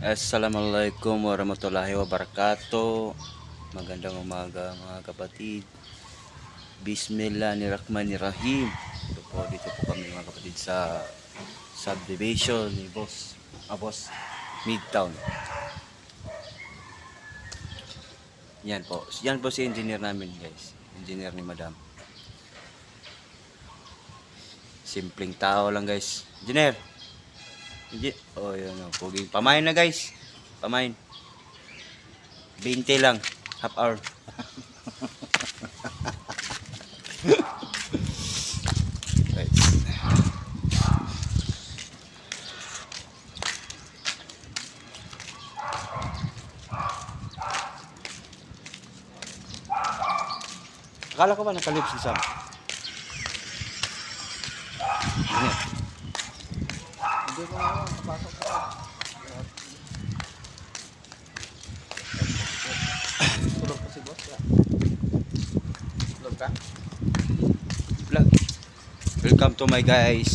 Assalamualaikum warahmatullahi wabarakatuh. Magandang umaga mga kapatid. Bismillahirrahmanirrahim. Dito po kami mga kapatid sa subdivision ni Boss Midtown. Yan po si engineer namin, guys. Engineer ni Madam. Simpleng tao lang, guys. Engineer. Oh, yun o. Puging pamain na, guys. Pamain. 20 lang. Half hour. Right. Akala ko ba nakalips si Sam? Hindi ko na kapasok ko. Tulog pa si boss ya. Tulog ka? Vlog. Welcome to my guys.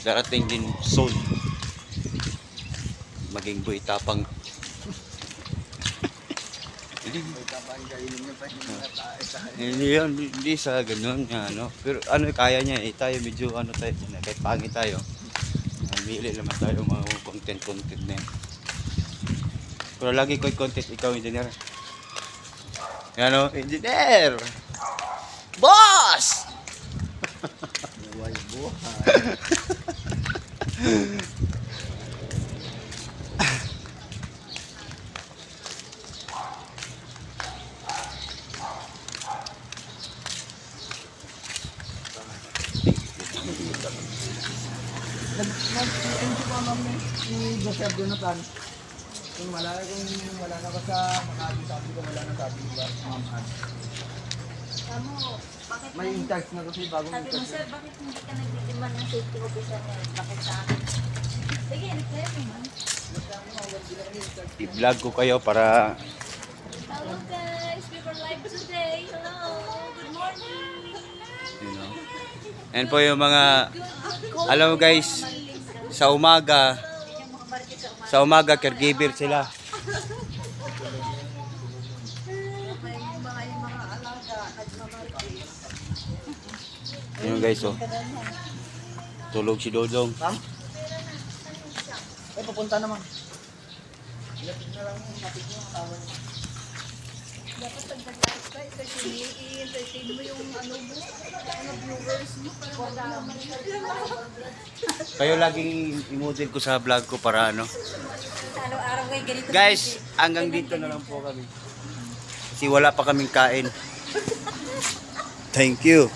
Darating din soon. Maging buhay tapang. May tapang kainin niyo pa yung mga tayo sa Hindi sa ganun ano. Pero ano kaya niya eh. Tayo medyo ano tayo kahit pangit tayo. Namili naman tayo mga content na yan. Pero lagi ko content ikaw engineer. Ano? Engineer! Boss! buhay buhay. Nag-intro pa ma'am ni Joseph Jonathan. Kung wala na ba sa Makati, sabi ko wala na sabi ba ma'am Han. Kamu, bakit May in-charge na kasi bagong sabi mo in-charge. sir, bakit hindi ka nagtitiman ng safety officer ngayon? Bakit sa akin? Sige, repair naman. I-vlog ko kayo para Hello guys, we were live today. Hello, good morning. you know. And po yung mga alam mo guys, sa umaga caregiver sila. Yun guys oh. Tulog si Dodong. Ma'am? Papunta naman. Ilapit na lang yung kapit mo, asawa niya. Dapat pag-live ka, kasi i-entertain mo yung ano mo, mga viewers mo, para madami. Kayo laging i-model ko sa vlog ko para ano. Araw-araw kayo ganito. Guys, hanggang dito na lang po kami. Kasi wala pa kaming kain. Thank you.